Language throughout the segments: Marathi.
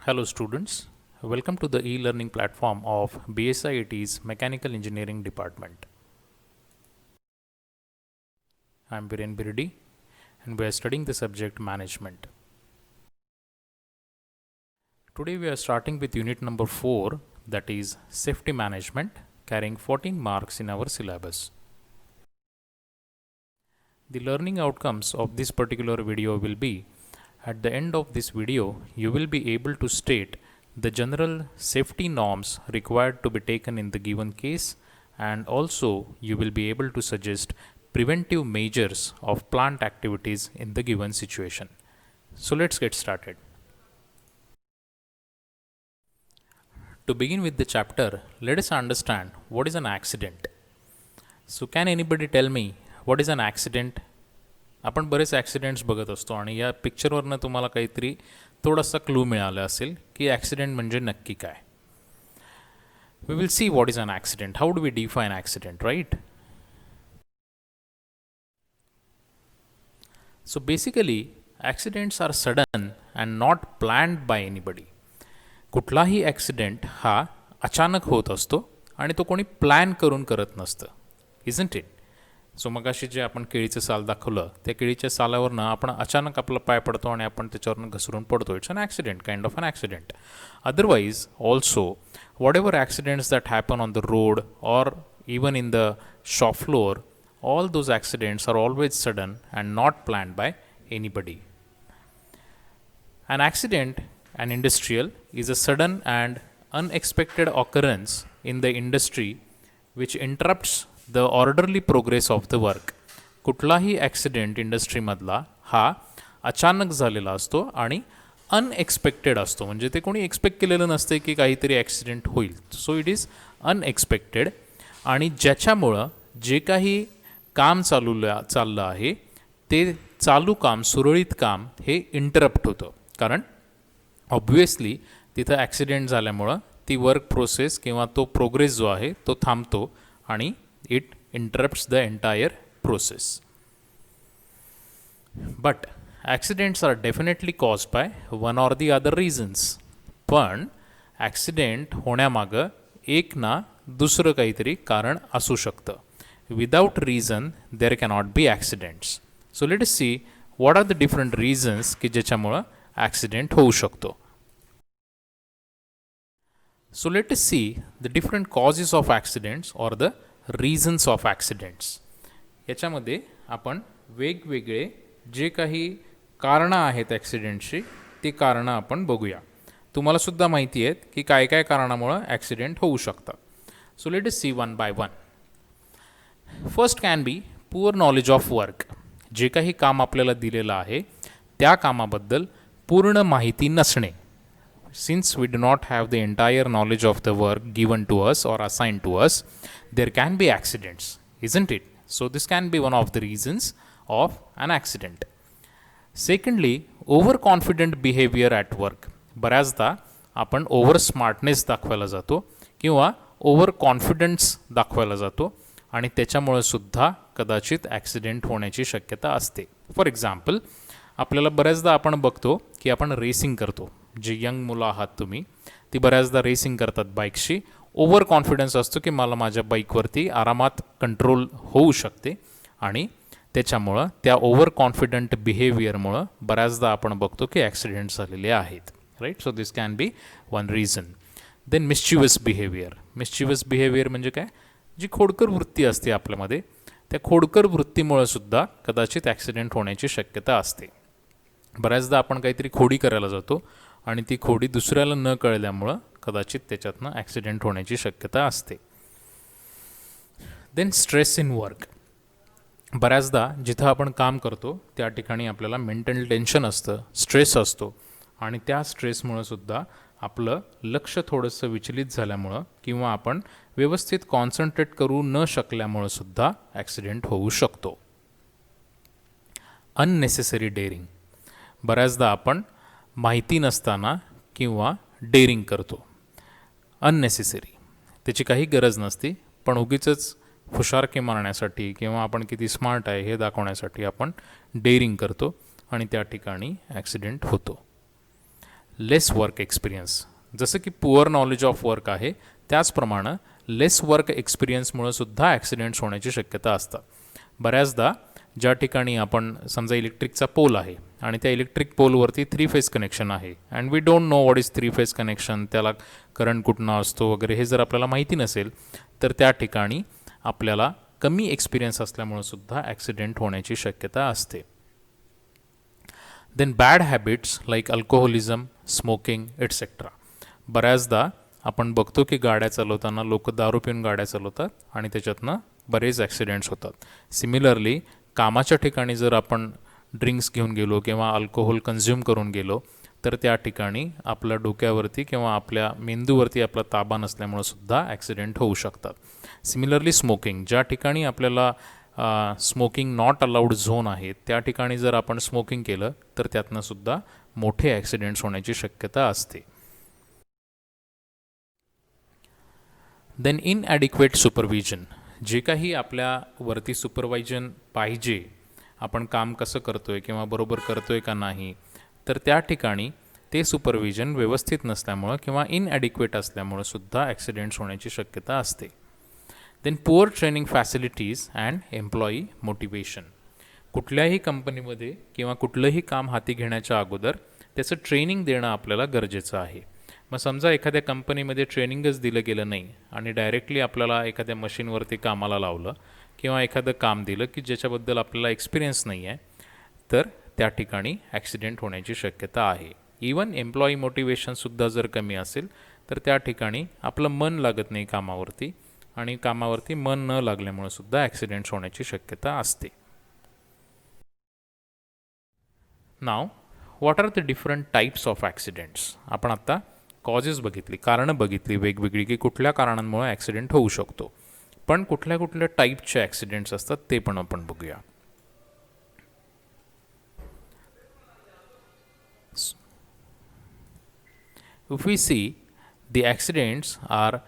Hello students, welcome to the e-learning platform of BSIIT's Mechanical Engineering Department. I am Biren Birdi and we are studying the subject management. Today we are starting with unit number 4, that is safety management, carrying 14 marks in our syllabus. The learning outcomes of this particular video will be, at the end of this video, you will be able to state the general safety norms required to be taken in the given case, and also you will be able to suggest preventive measures of plant activities in the given situation. So let's get started. To begin with the chapter, let us understand what is an accident. So can anybody tell me what is an accident? आपण बरेच ॲक्सिडेंट्स बघत असतो आणि या पिक्चरवरनं तुम्हाला काहीतरी थोडासा क्लू मिळाला असेल की ॲक्सिडेंट म्हणजे नक्की काय. We will see what is an accident. How do we define accident, right? So basically accidents are sudden and not planned by anybody. कुठलाही ॲक्सिडेंट हा अचानक होत असतो आणि तो कोणी प्लॅन करून करत नसतं, इजंट इट? सो मगाशी जे आपण केळीचं साल दाखवलं, त्या केळीच्या सालावरनं आपण अचानक आपला पाय पडतो आणि आपण त्याच्यावरनं घसरून पडतो. It's an accident, kind of an accident. Otherwise also whatever accidents that happen on the road or even in the shop floor, all those accidents are always sudden and not planned by anybody. An accident, an industrial, is a sudden and unexpected occurrence in the industry which interrupts the orderly progress of the work. कुठलाही ॲक्सिडेंट इंडस्ट्रीमधला हा अचानक झालेला असतो आणि अनएक्सपेक्टेड असतो. म्हणजे ते कोणी एक्सपेक्ट केलेलं नसते की काहीतरी ॲक्सिडेंट होईल. सो इट इज अनएक्सपेक्टेड, आणि ज्याच्यामुळं जे काही काम चाललं आहे ते चालू काम, सुरळीत काम हे इंटरप्ट होतं. कारण ऑब्व्हियसली तिथं ॲक्सिडेंट झाल्यामुळं ती वर्क प्रोसेस किंवा तो प्रोग्रेस जो आहे तो थांबतो आणि it interrupts the entire process. But accidents are definitely caused by one or the other reasons. पण ॲक्सिडेंट होण्यामागं एक ना दुसरं काहीतरी कारण असू शकतं. Without reason there cannot be accidents. So let us see what are the different reasons की ज्याच्यामुळं ॲक्सिडेंट होऊ शकतो. So let us see the different causes of accidents or the reasons of accidents. याच्यामध्ये आपण वेगवेगळे जे काही कारणं आहेत ॲक्सिडेंटची ती कारणं आपण बघूया. तुम्हाला सुद्धा माहिती आहेत की काय काय कारणामुळं ॲक्सिडेंट होऊ शकतात. So let us see one by one. First can be poor knowledge of work. जे काही काम आपल्याला दिलेलं आहे त्या कामाबद्दल पूर्ण माहिती नसणे. Since we do not have the entire knowledge of the work given to us or assign to us, there can be accidents, isn't it? So this can be one of the reasons of an accident. Secondly, over confident behaviour at work. बऱ्याचदा आपण ओव्हर स्मार्टनेस दाखवायला जातो किंवा ओव्हर कॉन्फिडन्स दाखवायला जातो आणि त्याच्यामुळे सुद्धा कदाचित ॲक्सिडेंट होण्याची शक्यता असते. फॉर एक्झाम्पल, आपल्याला बऱ्याचदा आपण बघतो की आपण रेसिंग करतो. जे यंग मुलं आहात तुम्ही, ती बऱ्याचदा रेसिंग करतात बाईक्सची. ओव्हर कॉन्फिडन्स असतो की मला माझ्या बाईकवरती आरामात कंट्रोल होऊ शकते आणि त्याच्यामुळं त्या ओव्हर कॉन्फिडंट बिहेवियरमुळं बऱ्याचदा आपण बघतो की ॲक्सिडेंट झालेले आहेत, right? So this can be one reason. Then mischievous behaviour. Mischievous behaviour म्हणजे काय? जी खोडकर वृत्ती असते आपल्यामध्ये, त्या खोडकर वृत्तीमुळे सुद्धा कदाचित ॲक्सिडेंट होण्याची शक्यता असते. बऱ्याचदा आपण काहीतरी खोडी करायला जातो आणि ती खोडी दुसऱ्याला न कळल्यामुळं कदाचित त्याच्यातनं ॲक्सिडेंट होण्याची शक्यता असते. Then stress in work. बऱ्याचदा जिथं आपण काम करतो त्या ठिकाणी आपल्याला मेंटल टेन्शन असतं, स्ट्रेस असतो, आणि त्या स्ट्रेसमुळं सुद्धा आपलं लक्ष थोडंसं विचलित झाल्यामुळं किंवा आपण व्यवस्थित कॉन्सन्ट्रेट करू न शकल्यामुळं सुद्धा ॲक्सिडेंट होऊ शकतो. Unnecessary daring. बऱ्याचदा आपण माहिती नसताना किंवा डेअरिंग करतो. अननेसेसरी, त्याची काही गरज नसती, पण उगीचच हुशारकी मारण्यासाठी किंवा आपण किती स्मार्ट आहे हे दाखवण्यासाठी आपण डेअरिंग करतो आणि त्या ठिकाणी ॲक्सिडेंट होतो. Lace work experience. जसं की पुअर नॉलेज ऑफ वर्क आहे, त्याचप्रमाणे लेस वर्क एक्सपिरियन्समुळे सुद्धा ॲक्सिडेंट्स होण्याची शक्यता असतात. बऱ्याचदा ज्या ठिकाणी आपण समजा इलेक्ट्रिकचा पोल आहे आणि त्या इलेक्ट्रिक पोलवरती 3 फेज कनेक्शन आहे and we don't know what is 3 phase connection, त्याला करंट कुठनं असतो वगैरे हे जर आपल्याला माहिती नसेल तर त्या ठिकाणी आपल्याला कमी एक्सपिरियन्स असल्यामुळे सुद्धा ॲक्सिडेंट होण्याची शक्यता असते. Then bad habits like alcoholism, smoking etcetera. बऱ्याचदा आपण बघतो की गाड्या चालवताना लोक दारू पिऊन गाड्या चालवतात आणि त्याच्यातनं बरेच ॲक्सिडेंट्स होतात. सिमिलरली कामाच्या ठिकाणी जर आपण ड्रिंक्स घेऊन गेलो किंवा अल्कोहोल कन्झ्युम करून गेलो तर त्या ठिकाणी आपल्या डोक्यावरती किंवा आपल्या मेंदूवरती आपला ताबा नसल्यामुळे सुद्धा ॲक्सिडेंट होऊ शकतात. सिमिलरली स्मोकिंग, ज्या ठिकाणी आपल्याला स्मोकिंग नॉट अलाउड झोन आहे त्या ठिकाणी जर आपण स्मोकिंग केलं तर त्यातनं सुद्धा मोठे ॲक्सिडेंट्स होण्याची शक्यता असते. Then inadequate supervision. जे काही आपल्यावरती सुपरवायझन पाहिजे, आपण काम कसं करतो आहे किंवा बरोबर करतो आहे का नाही, तर त्या ठिकाणी ते सुपरविजन व्यवस्थित नसल्यामुळं किंवा इनॲडिक्वेट असल्यामुळं सुद्धा ॲक्सिडेंट्स होण्याची शक्यता असते. Then poor training facilities and employee motivation. कुठल्याही कंपनीमध्ये किंवा कुठलंही काम हाती घेण्याच्या अगोदर त्याचं ट्रेनिंग देणं आपल्याला गरजेचं आहे. मग समजा एखाद्या कंपनीमध्ये ट्रेनिंगच दिलं गेलं नाही आणि डायरेक्टली आपल्याला एखाद्या मशीनवरती कामाला लावलं किंवा एखादं काम दिलं की ज्याच्याबद्दल आपल्याला एक्सपिरियन्स नाही आहे, तर त्या ठिकाणी ॲक्सिडेंट होण्याची शक्यता आहे. इवन एम्प्लॉई मोटिवेशनसुद्धा जर कमी असेल तर त्या ठिकाणी आपलं मन लागत नाही कामावरती आणि कामावरती मन न लागल्यामुळे सुद्धा ॲक्सिडेंट्स होण्याची शक्यता असते. Now what are the different types of accidents. आपण आत्ता कॉजेस बघितली, कारणं बघितली वेगवेगळी की कुठल्या कारणांमुळे ॲक्सिडेंट होऊ शकतो, पण कुठल्या कुठल्या टाईपचे ॲक्सिडेंट्स असतात ते पण आपण बघूया. If we see, the accidents are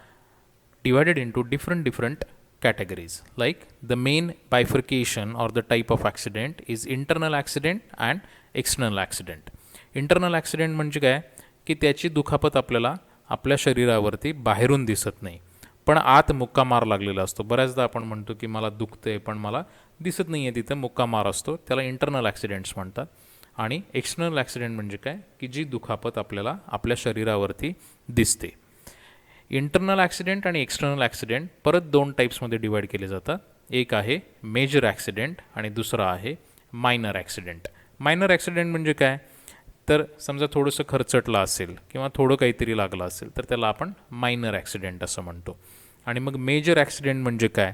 divided into different categories. Like the main bifurcation or the type of accident is internal accident and external accident. Internal accident म्हणजे काय की त्याची दुखापत आपल्याला आपल्या शरीरावरती बाहेरून दिसत नाही, पण आत मुक्का मार लागलेला असतो. बऱ्याचदा आपण म्हणतो की मला दुखतंय पण मला दिसत नाही आहे, तिथं मुक्का मार असतो, त्याला इंटरनल ॲक्सिडेंट्स म्हणतात. आणि एक्सटर्नल ॲक्सिडेंट म्हणजे काय की जी दुखापत आपल्याला आपल्या शरीरावरती दिसते. इंटरनल ॲक्सिडेंट आणि एक्सटर्नल ॲक्सिडेंट परत 2 टाईप्समध्ये डिवाईड केले जातात. एक आहे मेजर ॲक्सिडेंट आणि दुसरा आहे मायनर ॲक्सिडेंट. मायनर ॲक्सिडेंट म्हणजे काय, तर समजा थोडंसं खरचटलं असेल किंवा थोडं काहीतरी लागलं असेल तर त्याला आपण मायनर ॲक्सिडेंट असं म्हणतो. आणि मग मेजर ॲक्सिडेंट म्हणजे काय,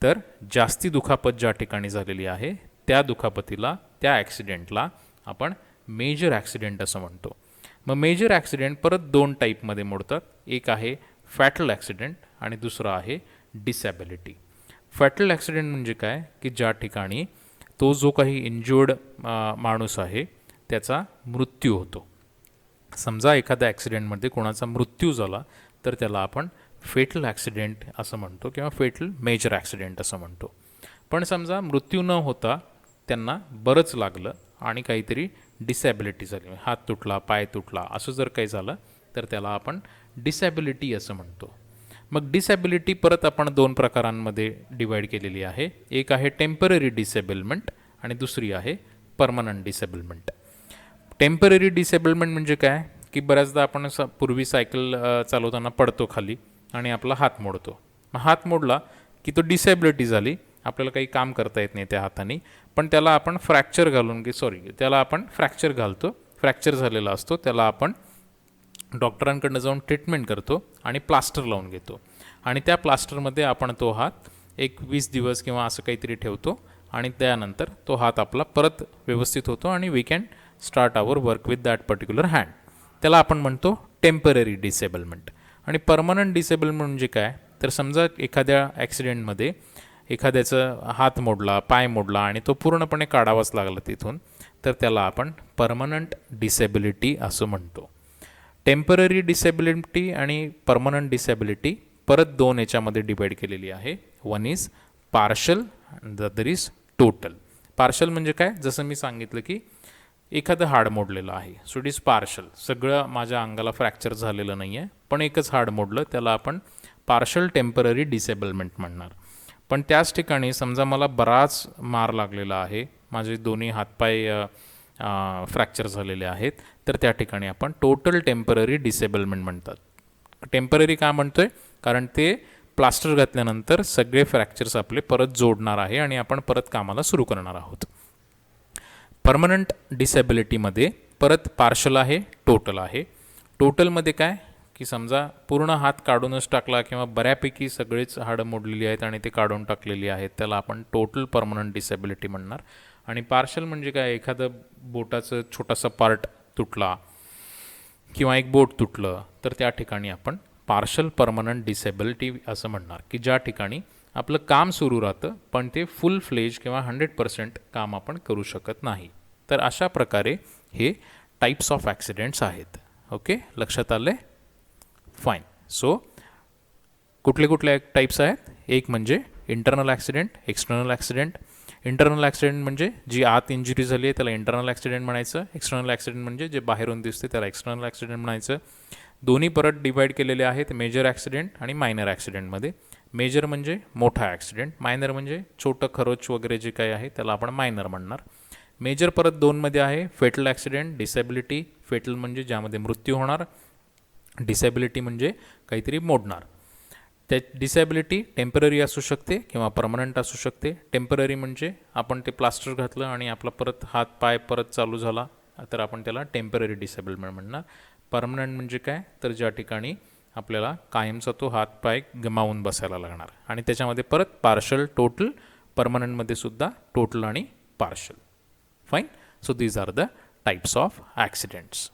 तर जास्ती दुखापत ज्या ठिकाणी झालेली आहे त्या दुखापतीला, त्या ॲक्सिडेंटला आपण मेजर ॲक्सिडेंट असं म्हणतो. मग मेजर ॲक्सिडेंट परत 2 टाईपमध्ये मोडतात. एक आहे फॅटल ॲक्सिडेंट आणि दुसरा आहे डिसॅबिलिटी. फॅटल ॲक्सिडेंट म्हणजे काय की ज्या ठिकाणी तो जो काही इंज्युर्ड माणूस आहे त्याचा मृत्यू होतो. समजा एखाद्या ॲक्सिडेंटमध्ये कोणाचा मृत्यू झाला तर त्याला आपण फेटल ॲक्सिडेंट असं म्हणतो किंवा फेटल मेजर ॲक्सिडेंट असं म्हणतो. पण समजा मृत्यू न होता त्यांना बरंच लागलं आणि काहीतरी डिसॅबिलिटी झाली, हात तुटला, पाय तुटला, असं जर काही झालं तर त्याला आपण डिसॅबिलिटी असं म्हणतो. मग डिसॅबिलिटी परत आपण 2 प्रकारांमध्ये डिवाईड केलेली आहे. एक आहे टेम्पररी डिसेबलमेंट आणि दुसरी आहे परमनंट डिसेबलमेंट. टेम्पररी डिसेबलमेंट म्हणजे काय की बऱ्याचदा आपण पूर्वी सायकल चालवताना पडतो खाली आणि आपला हात मोडतो. मग हात मोडला की तो डिसेबिलिटी झाली, आपल्याला काही काम करता येत नाही त्या हाताने, पण त्याला आपण फ्रॅक्चर घालून त्याला आपण फ्रॅक्चर घालतो, फ्रॅक्चर झालेला असतो, त्याला आपण डॉक्टरांकडनं जाऊन ट्रीटमेंट करतो आणि प्लास्टर लावून घेतो आणि त्या प्लास्टरमध्ये आपण तो हात एक 20 दिवस किंवा असं काहीतरी ठेवतो आणि त्यानंतर तो हात आपला परत व्यवस्थित होतो आणि we can start our work with that particular hand. त्याला आपण म्हणतो टेम्पररी डिसेबलमेंट. आणि परमनंट डिसेबलमेंट म्हणजे काय, तर समजा एखाद्या ॲक्सिडेंटमध्ये एखाद्याचं हात मोडला, पाय मोडला आणि तो पूर्णपणे काढावाच लागला तिथून, तर त्याला आपण परमनंट डिसेबिलिटी असं म्हणतो. टेम्पररी डिसेबिलिटी आणि परमनंट डिसेबिलिटी परत 2 याच्यामध्ये डिवाईड केलेली आहे. One is partial, the other is total. Partial म्हणजे काय, जसं मी सांगितलं की एखादं हाड मोडलेलं आहे, सो इट इज पार्शल, सगळं माझ्या अंगाला फ्रॅक्चर झालेलं नाही आहे, पण एकच हाड मोडलं, त्याला आपण पार्शल टेम्पररी डिसेबलमेंट म्हणणार. पण त्याच ठिकाणी समजा मला बराच मार लागलेला आहे, माझे दोन्ही हातपाय फ्रॅक्चर झालेले आहेत, तर त्या ठिकाणी आपण टोटल टेम्पररी डिसेबलमेंट म्हणतात. टेम्पररी का म्हणतोय? कारण ते प्लास्टर घातल्यानंतर सगळे फ्रॅक्चर्स आपले परत जोडणार आहे आणि आपण परत कामाला सुरू करणार आहोत. परमनंट डिसेबिलिटीमध्ये परत पार्शल आहे, टोटल आहे. टोटलमध्ये काय की समजा पूर्ण हात काढूनच टाकला किंवा बऱ्यापैकी सगळेच हाडं मोडलेली आहेत आणि ते काढून टाकलेली आहेत, त्याला आपण टोटल परमनंट डिसेबिलिटी म्हणणार. आणि पार्शल म्हणजे काय, एखादं बोटाचं छोटासा पार्ट तुटला किंवा एक बोट तुटलं तर त्या ठिकाणी आपण पार्शल परमनंट डिसेबिलिटी असं म्हणणार, की ज्या ठिकाणी आपलं काम सुरू राहतं पण ते फुल फ्लेज किंवा 100% काम आपण करू शकत नाही. तर अशा प्रकारे हे टाईप्स ऑफ ॲक्सिडेंट्स आहेत. ओके, लक्षात आलं? फाईन. सो कुठले कुठले टाईप्स आहेत? एक म्हणजे internal accident, external accident. Internal accident म्हणजे जी आत इंजुरी झाली आहे त्याला इंटरनल ॲक्सिडेंट म्हणायचं. एक्सटर्नल ॲक्सिडेंट म्हणजे जे बाहेरून दिसते त्याला एक्सटर्नल ॲक्सिडेंट म्हणायचं. दोन्ही परत डिवाईड केलेले आहेत मेजर ॲक्सिडेंट आणि मायनर ॲक्सिडेंटमध्ये. मेजर म्हणजे मोठा ॲक्सिडेंट, मायनर म्हणजे छोटं खरोच वगैरे जे काही आहे त्याला आपण मायनर म्हणणार. मेजर परत दोनमध्ये आहे, फेटल ॲक्सिडेंट, डिसेबिलिटी. फेटल म्हणजे ज्यामध्ये मृत्यू होणार, डिसेबिलिटी म्हणजे काहीतरी मोडणार. त्या डिसेबिलिटी टेम्पररी असू शकते किंवा परमनंट असू शकते. टेम्पररी म्हणजे आपण ते प्लास्टर घातलं आणि आपला परत हात पाय परत चालू झाला तर आपण त्याला टेम्पररी डिसेबलमेंट म्हणणार. परमनंट म्हणजे काय, तर ज्या ठिकाणी आपल्याला कायमचा तो हात पाय गमावून बसायला लागणार. आणि त्याच्यामध्ये परत पार्शल, टोटल. परमनंटमध्ये सुद्धा टोटल आणि partial. Fine. So these are the types of accidents.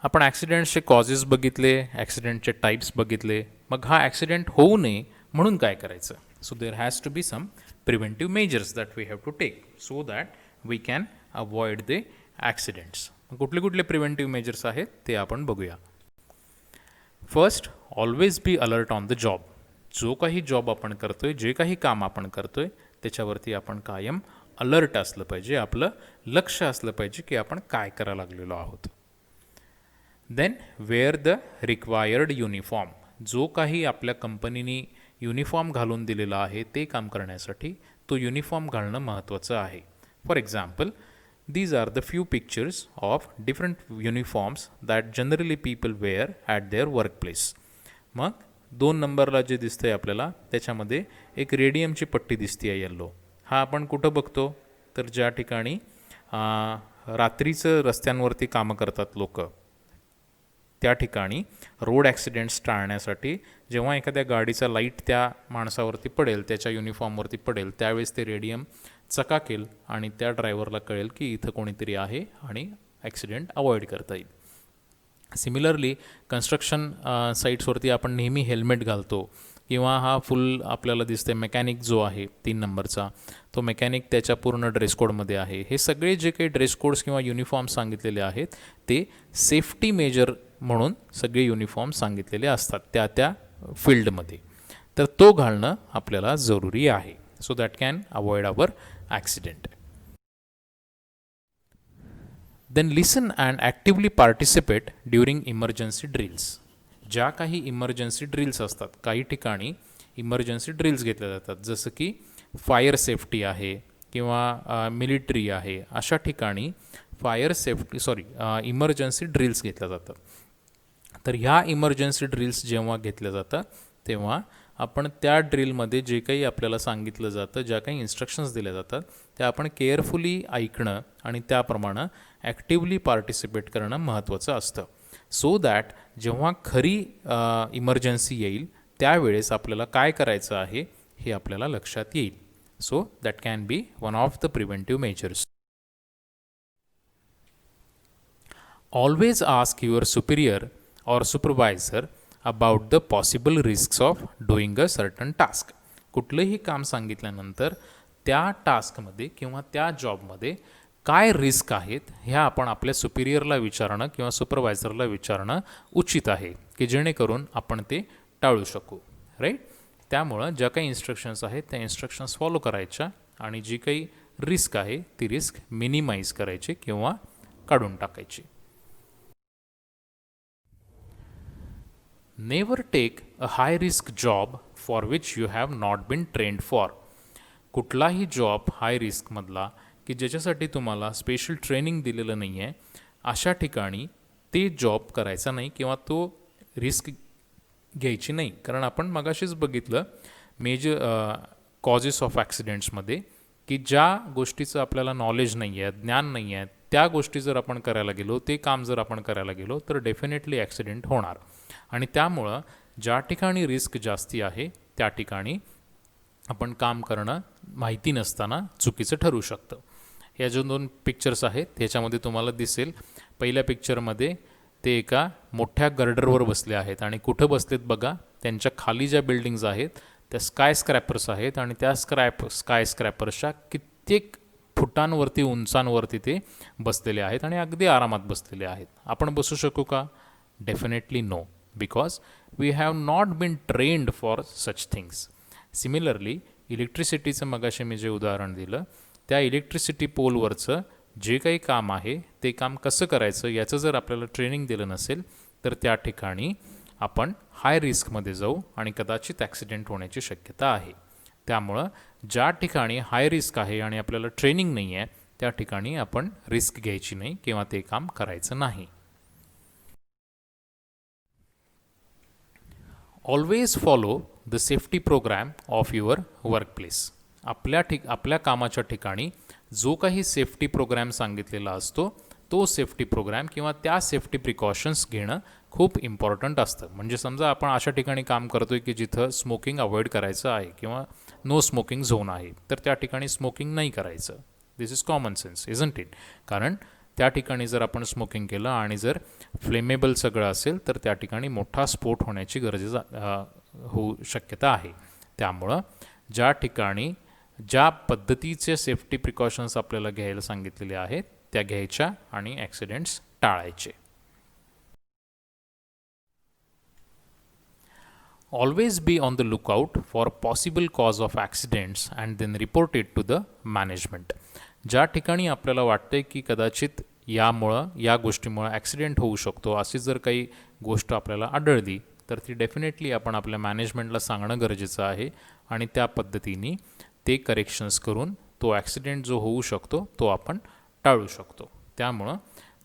आपण ॲक्सिडेंट्सचे कॉजेस बघितले, ॲक्सिडेंटचे टाईप्स बघितले. मग हा ॲक्सिडेंट होऊ नये म्हणून काय करायचं? So there has to be some preventive measures that we have to take so that we can avoid the accidents. कुठले कुठले प्रिव्हेंटिव्ह मेजर्स आहेत ते आपण बघूया. First, always be alert on the job. जो काही जॉब आपण करतोय, जे काही काम आपण करतोय त्याच्यावरती आपण कायम अलर्ट असलं पाहिजे, आपलं लक्ष असलं पाहिजे की आपण काय करायला लागलेलो आहोत. Then wear the required uniform. जो काही आपल्या कंपनीने युनिफॉर्म घालून दिलेला आहे ते काम करण्यासाठी तो युनिफॉर्म घालणं महत्त्वाचं आहे. For example, these are the few pictures of different uniforms that generally people wear at their workplace. मग 2 नंबरला जे दिसतंय आपल्याला त्याच्यामध्ये एक रेडियमची पट्टी दिसते आहे येल्लो. हा आपण कुठं बघतो? तर ज्या ठिकाणी रात्रीचं रस्त्यांवरती कामं करतात लोक, त्या ठिकाणी रोड ॲक्सिडेंट्स टाळण्यासाठी जेव्हा एखाद्या गाडीचा लाईट त्या माणसावरती पडेल, त्याच्या युनिफॉर्मवरती पडेल, त्यावेळेस ते रेडियम चकाकेल आणि त्या ड्रायव्हरला कळेल की इथं कोणीतरी आहे आणि ॲक्सिडेंट अवॉइड करता येईल. सिमिलरली कन्स्ट्रक्शन साईट्सवरती आपण नेहमी हेल्मेट घालतो किंवा हा फुल आपल्याला दिसते मेकॅनिक जो आहे 3 नंबरचा, तो मेकॅनिक त्याच्या पूर्ण ड्रेस कोडमध्ये आहे. हे सगळे जे काही ड्रेस कोड्स किंवा युनिफॉर्म सांगितलेले आहेत ते सेफ्टी मेजर म्हणून सगळे युनिफॉर्म सांगितलेले असतात त्या त्या फील्डमध्ये. तर तो घालणं आपल्याला जरुरी आहे so that can avoid our accident. Then listen and actively participate during emergency drills. ज्या काही इमर्जन्सी ड्रिल्स असतात, काही ठिकाणी इमर्जन्सी ड्रिल्स घेतल्या जातात, जसं की फायर सेफ्टी आहे किंवा मिलिटरी आहे, अशा ठिकाणी इमर्जन्सी ड्रिल्स घेतल्या जातात. तर ह्या इमर्जन्सी ड्रिल्स जेव्हा घेतल्या जातात तेव्हा आपण त्या ड्रिलमध्ये जे काही आपल्याला सांगितलं जातं, ज्या काही इन्स्ट्रक्शन्स दिल्या जातात त्या आपण केअरफुली ऐकणं आणि त्याप्रमाणे ॲक्टिवली पार्टिसिपेट करणं महत्त्वाचं असतं. सो दॅट जेव्हा खरी इमर्जन्सी येईल त्यावेळेस आपल्याला काय करायचं आहे हे आपल्याला लक्षात येईल. So that can be one of the preventive measures. Always ask your Superior or supervisor about the possible risks of doing a certain task. कुठलंही काम सांगितल्यानंतर त्या टास्कमध्ये किंवा त्या जॉबमध्ये काय रिस्क आहेत ह्या आपण आपल्या सुपिरियरला विचारणं किंवा सुपरवायझरला विचारणं उचित आहे की जेणेकरून आपण ते टाळू शकू. राईट. त्यामुळं ज्या काही इन्स्ट्रक्शन्स आहेत त्या इन्स्ट्रक्शन्स फॉलो करायच्या आणि जी काही रिस्क आहे ती रिस्क मिनिमाइज करायची किंवा काढून टाकायची. Never take a high risk job for which you have not been trained for. कुठलाही जॉब हाय रिस्कमधला की ज्याच्यासाठी तुम्हाला स्पेशल ट्रेनिंग दिलेलं नाही आहे अशा ठिकाणी ते जॉब करायचा नाही किंवा तो रिस्क घ्यायची नाही. कारण आपण मगाशीच बघितलं मेजर कॉजेस ऑफ ॲक्सिडेंट्समध्ये की ज्या गोष्टीचं आपल्याला नॉलेज नाही आहे, ज्ञान नाही आहे, त्या गोष्टी जर आपण करायला गेलो, ते काम जर आपण करायला गेलो तर डेफिनेटली ॲक्सिडेंट होणार. आणि त्यामुळं ज्या ठिकाणी रिस्क जास्ती आहे त्या ठिकाणी आपण काम करणं माहिती नसताना चुकीचं ठरू शकतं. या जो 2 पिक्चर्स आहेत ह्याच्यामध्ये तुम्हाला दिसेल पहिल्या पिक्चरमध्ये ते एका मोठ्या गर्डरवर बसले आहेत आणि कुठं बसलेत बघा, त्यांच्या खाली ज्या बिल्डिंग्ज आहेत त्या स्काय स्क्रॅपर्स आहेत आणि त्या स्काय स्क्रॅपर्सच्या कित्येक फुटांवरती उंचांवरती ते बसलेले आहेत आणि अगदी आरामात बसलेले आहेत. आपण बसू शकू का? Definitely no, because we have not been trained for such things. Similarly इलेक्ट्रिसिटीचं मगाशी मी जे उदाहरण दिलं त्या इलेक्ट्रिसिटी पोलवरचं जे काही काम आहे ते काम कसं करायचं याचं जर आपल्याला ट्रेनिंग दिलं नसेल तर त्या ठिकाणी आपण हाय रिस्कमध्ये जाऊ आणि कदाचित ॲक्सिडेंट होण्याची शक्यता आहे. त्यामुळं ज्या ठिकाणी हाय रिस्क आहे आणि आपल्याला ट्रेनिंग नाही आहे त्या ठिकाणी आपण रिस्क घ्यायची नाही किंवा ते काम करायचं नाही. Always follow the safety programme of your workplace. आपल्या कामाच्या ठिकाणी जो काही सेफ्टी प्रोग्राम सांगितलेला असतो तो सेफ्टी प्रोग्राम किंवा त्या सेफ्टी प्रिकॉशन्स घेणं खूप इम्पॉर्टंट असतं. म्हणजे समजा आपण अशा ठिकाणी काम करतो आहे की जिथं स्मोकिंग अवॉइड करायचं आहे किंवा नो स्मोकिंग झोन आहे तर त्या ठिकाणी स्मोकिंग नाही करायचं. This is common sense, isn't it? कारण त्या ठिकाणी जर आपण स्मोकिंग केलं आणि जर फ्लेमेबल सगळं असेल तर त्या ठिकाणी मोठा स्फोट होण्याची होऊ शक्यता आहे. त्यामुळं ज्या ठिकाणी ज्या पद्धतीचे सेफ्टी प्रिकॉशन्स आपल्याला घ्यायला सांगितलेले आहेत त्या घ्यायच्या आणि ॲक्सिडेंट्स टाळायचे. Always be on the lookout for possible cause of accidents and then report it to the management. ज्या ठिकाणी आपल्याला वाटते की कदाचित या गोष्टीमुळं ॲक्सिडेंट होऊ शकतो अशी जर काही गोष्ट आपल्याला आढळली तर ती डेफिनेटली आपण आपल्या मॅनेजमेंटला सांगणं गरजेचं आहे आणि त्या पद्धतीने ते करेक्शन्स करून तो ॲक्सिडेंट जो होऊ शकतो तो आपण टाळू शकतो. त्यामुळं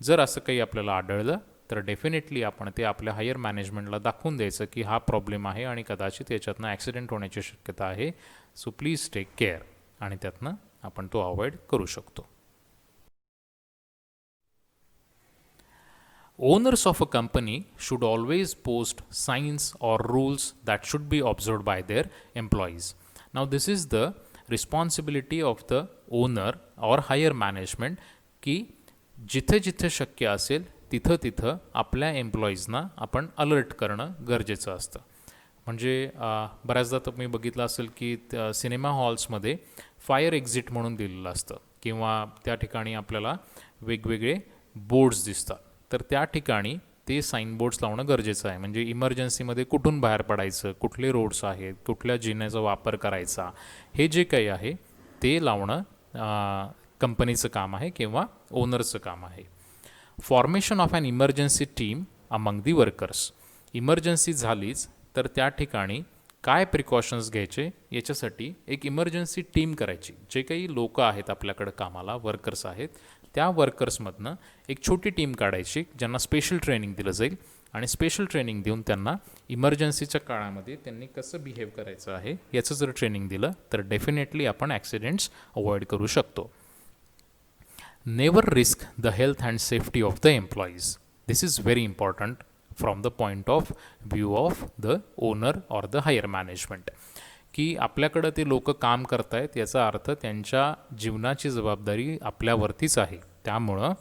जर असं काही आपल्याला आढळलं तर डेफिनेटली आपण ते आपल्या हायर मॅनेजमेंटला दाखवून द्यायचं की हा प्रॉब्लेम आहे आणि कदाचित याच्यातनं ॲक्सिडेंट होण्याची शक्यता आहे. सो प्लीज टेक केअर आणि त्यातनं आपण तो अवॉइड करू शकतो. Owners of a company should always post signs or rules that should be observed by their employees. Now this is the responsibility of the owner or higher management की जिथे जिथे शक्य असेल तिथं तिथं आपल्या एम्प्लॉईजना आपण अलर्ट करणं गरजेचं असतं. म्हणजे बऱ्याचदा तुम्ही बघितलं असेल की सिनेमा हॉल्समध्ये फायर एक्झिट म्हणून दिलेलं असतं किंवा त्या ठिकाणी आपल्याला वेगवेगळे बोर्ड्स दिसतात. तर त्या ठिकाणी ते साईनबोर्ड्स लावणं गरजेचं आहे. म्हणजे इमर्जन्सीमध्ये कुठून बाहेर पडायचं, कुठले रोड्स आहेत, कुठल्या जिन्याचा वापर करायचा, हे जे काही आहे ते लावणं कंपनीचं काम आहे किंवा ओनरचं काम आहे. Formation of an emergency team among the workers. Emergency झालीच तर त्या ठिकाणी काय प्रिकॉशन्स घ्यायचे याच्यासाठी एक इमर्जन्सी टीम करायची. जे काही लोक आहेत आपल्याकडं कामाला, वर्कर्स आहेत, त्या वर्कर्समधनं एक छोटी टीम काढायची ज्यांना स्पेशल ट्रेनिंग दिलं जाईल आणि स्पेशल ट्रेनिंग देऊन त्यांना इमर्जन्सीच्या काळामध्ये त्यांनी कसं बिहेव करायचं आहे याचं जर ट्रेनिंग दिलं तर डेफिनेटली आपण ॲक्सिडेंट्स अवॉइड करू शकतो. Never risk the health and safety of the employees. This is very important from the point of view of the owner or the higher management. की आपल्याकडं ते लोक काम करत आहेत याचा अर्थ त्यांच्या जीवनाची जबाबदारी आपल्यावरतीच आहे. त्यामुळं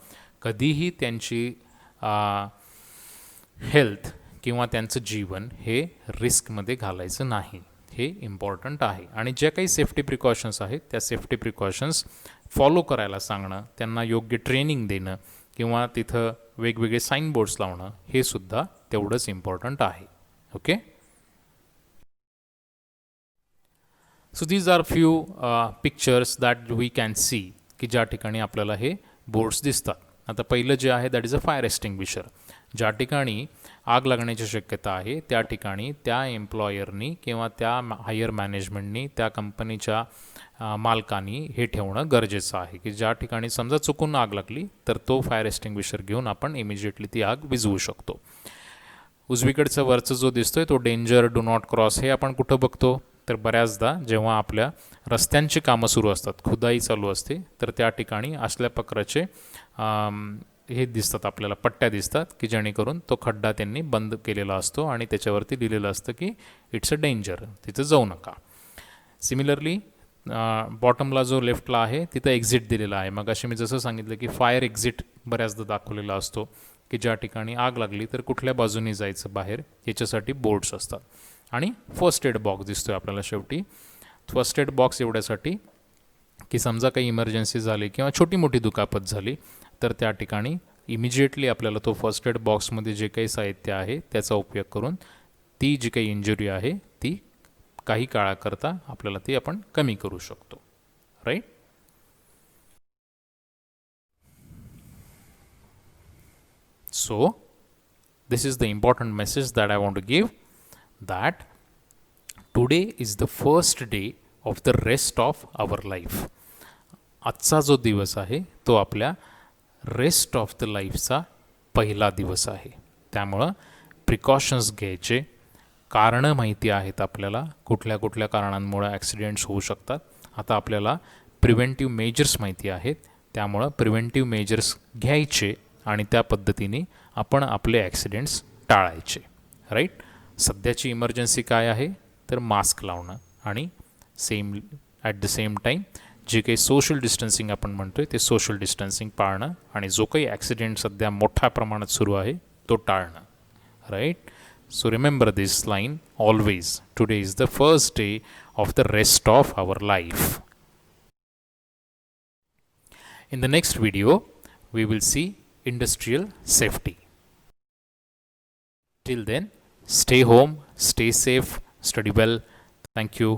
कधीही त्यांची हेल्थ किंवा त्यांचं जीवन हे रिस्कमध्ये घालायचं नाही. हे इम्पॉर्टंट आहे. आणि ज्या काही सेफ्टी प्रिकॉशन्स आहेत त्या सेफ्टी प्रिकॉशन्स फॉलो करायला सांगणं, त्यांना योग्य ट्रेनिंग देणं किंवा तिथं वेगवेगळे साईनबोर्ड्स लावणं हे सुद्धा तेवढंच इम्पॉर्टंट आहे. Okay. So these are few pictures that we can see की ज्या ठिकाणी आपल्याला हे बोर्ड्स दिसतात. आता पहिलं जे आहे that is a fire extinguisher. ज्या ठिकाणी आग लागण्याची शक्यता आहे त्या ठिकाणी त्या एम्प्लॉयरनी किंवा त्या हायर मॅनेजमेंटनी त्या कंपनीच्या मालकांनी हे ठेवणं गरजेचं आहे की ज्या ठिकाणी समजा चुकून आग लागली तर तो फायर एक्स्टिंग्विशर घेऊन आपण इमिजिएटली ती आग विझवू शकतो. उजवीकडचा वरचा जो दिसतोय तो डेंजर, डू नॉट क्रॉस हे आपण कुठं बघतो तर बऱ्याचदा जेव्हा आपल्या रस्त्यांची कामं सुरू असतात, खुदाई चालू असते, तर त्या ठिकाणी असल्या प्रकारचे हे दिसतात आपल्याला, पट्ट्या दिसतात की जेणेकरून तो खड्डा त्यांनी बंद केलेला असतो आणि त्याच्यावरती लिहिलेलं असतं की इट्स अ डेंजर, तिथं जाऊ नका. सिमिलरली बॉटमला जो लेफ्टला आहे तिथं एक्झिट दिलेला आहे. मग असे मी जसं सांगितलं की फायर एक्झिट बऱ्याचदा दाखवलेला असतो की ज्या ठिकाणी आग लागली तर कुठल्या बाजूने जायचं बाहेर याच्यासाठी बोर्ड्स असतात. आणि फर्स्ट एड बॉक्स दिसतो आहे आपल्याला शेवटी. फर्स्ट एड बॉक्स एवढ्यासाठी की समजा काही इमर्जन्सी झाली किंवा छोटी मोठी दुखापत झाली तर त्या ठिकाणी इमिजिएटली आपल्याला तो फर्स्ट एड बॉक्समध्ये जे काही साहित्य आहे त्याचा उपयोग करून ती जी काही इंजुरी आहे ती काही काळाकरता आपल्याला ती आपण कमी करू शकतो. Right. So this is the important message that I want to give, that today is the first day of the rest of our life. आजचा जो दिवस आहे तो आपल्या रेस्ट ऑफ द लाईफचा पहिला दिवस आहे. त्यामुळं प्रिकॉशन्स घ्यायचे. कारणं माहिती आहेत आपल्याला, कुठल्या कुठल्या कारणांमुळे ॲक्सिडेंट्स होऊ शकतात. आता आपल्याला प्रिव्हेंटिव्ह मेजर्स माहिती आहेत, त्यामुळं प्रिव्हेंटिव्ह मेजर्स घ्यायचे आणि त्या पद्धतीने आपण आपले ॲक्सिडेंट्स टाळायचे. राईट. सध्याची इमर्जन्सी काय आहे तर मास्क लावणं आणि ॲट द सेम टाईम जे काही सोशल डिस्टन्सिंग आपण म्हणतो आहे ते सोशल डिस्टन्सिंग पाळणं आणि जो काही ॲक्सिडेंट सध्या मोठ्या प्रमाणात सुरू आहे तो टाळणं. Right. So remember this line always, today is the first day of the rest of our life. In the next video, we will see industrial safety. Till then, stay home, stay safe, study well. Thank you.